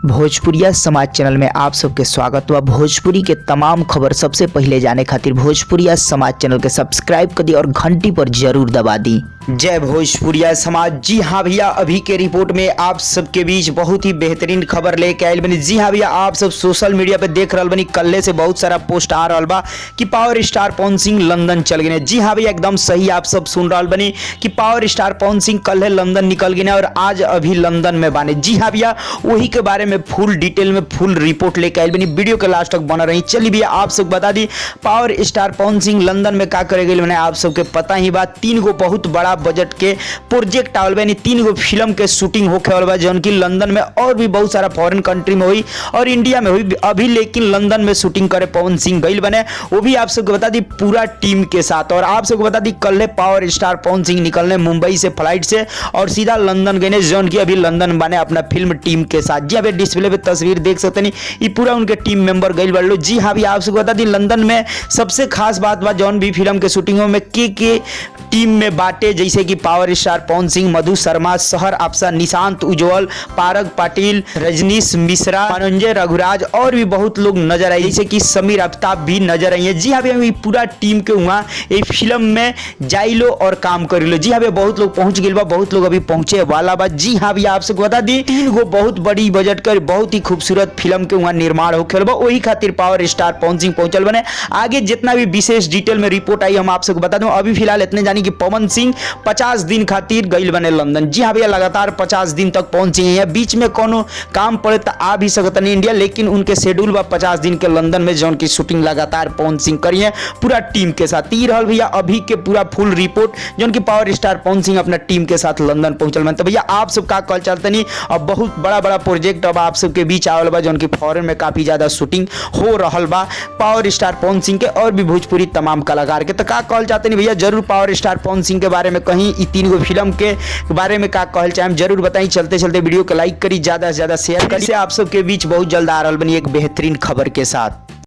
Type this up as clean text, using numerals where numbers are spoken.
भोजपुरिया समाज चैनल में आप सबके स्वागत व भोजपुरी के तमाम खबर सबसे पहले जाने खातिर भोजपुरिया समाज चैनल के सब्सक्राइब कर दी और घंटी पर जरूर दबा दी। जय भोजपुरिया समाज। जी हाँ भैया, अभी के रिपोर्ट में आप सबके बीच बहुत ही बेहतरीन खबर लेके आयल बनी। जी हाँ भैया, आप सब सोशल मीडिया पे देख रहल बनी, कल्ले से बहुत सारा पोस्ट आ रहल बा कि power star Pawan Singh London चल गए। जी हाँ भैया, एकदम सही आप सब सुन रहल बनी कि पावर स्टार पवन सिंह कल लंदन निकल गए और आज अभी लंदन में बाने। जी हाँ भैया, वही के बारे में फुल डिटेल में फुल रिपोर्ट लेके आयल बनी। वीडियो के लास्ट तक बना रही। चलिए भैया, आप सब बता the power star Pawan Singh London में का करे गए, आप सबके पता ही बात। 3 गो बहुत बड़ा बजट के प्रोजेक्ट आवल बा, 3 गो फिल्म के शूटिंग होखे वाला बा, जौन की लंदन में और भी बहुत सारा फॉरेन कंट्री में हुई और इंडिया में हुई अभी, लेकिन लंदन में शूटिंग करे पवन सिंह गइल बने, वो भी आप सबको बता दी पूरा टीम के साथ। और आप सबको बता दी कल पावर स्टार पवन सिंह निकलने मुंबई से फ्लाइट से और सीधा लंदन गए, जौन की अभी लंदन बने अपना फिल्म टीम के साथ। जी अभी डिस्प्ले पे तस्वीर देख सकते नहीं, ये पूरा उनके टीम मेंबर गइल बा। जी हाँ भी आप सबको बता दी लंदन में सबसे खास बात बा जौन भी फिल्म के शूटिंगों में के टीम में बाटे, जैसे कि पावर स्टार पवन सिंह, मधु शर्मा, सहर अफसा, निशांत उज्जवल, पारग पाटिल, रजनीश मिश्रा, मनोजय रघुराज और भी बहुत लोग नजर आए, जैसे कि समीर आफ्ताब भी नजर आई है। जी हाँ भैया, पूरा टीम के हुआ ये फिल्म में जाइलो और काम करिलो। जी हाँ भैया, बहुत लोग पहुंच गए बा, बहुत लोग अभी पहुंचे वाला बा। जी हाँ भैया, आप सबको बता दी 3 गो बहुत बड़ी बजट कर बहुत ही खूबसूरत फिल्म के वहां निर्माण होखे बा, वही खातिर पावर स्टार पवन सिंह पहुंचल बने। आगे जितना भी विशेष डिटेल में रिपोर्ट आई हम आप सबको बता दूं। अभी फिलहाल इतने जानी कि पवन सिंह 50 दिन खातिर गइल बने लंदन। जी हाँ भैया, लगातार 50 दिन तक पवन सिंह है, बीच में कोनो काम पड़े तो आ भी सकता नहीं इंडिया, लेकिन उनके शेड्यूल बा 50 दिन के लंदन में, जौन की शूटिंग लगातार पवन सिंह करिए पूरा टीम के साथ। ई रहल भैया अभी के पूरा फुल रिपोर्ट, जौन की पावर स्टार पवन सिंह अपना टीम के साथ लंदन पहुंचल बने। तो भैया आप सब का कल चलते नहीं, अब बहुत बड़ा बड़ा प्रोजेक्ट अब आप सबके बीच आवल बा, जौन की फॉरेन में काफी ज्यादा शूटिंग हो रहल बा पावर स्टार पवन सिंह के और भी भोजपुरी तमाम कलाकार के। तो का कहल चाहते नहीं भैया, जरूर पावर स्टार पवन सिंह के बारे में कहीं 3 गो फिल्म के बारे में का कहल चाहे जरूर बताई। चलते चलते वीडियो को लाइक करी, ज्यादा से ज्यादा शेयर करी। आप सबके बीच बहुत जल्द आ रहल बनी एक बेहतरीन खबर के साथ।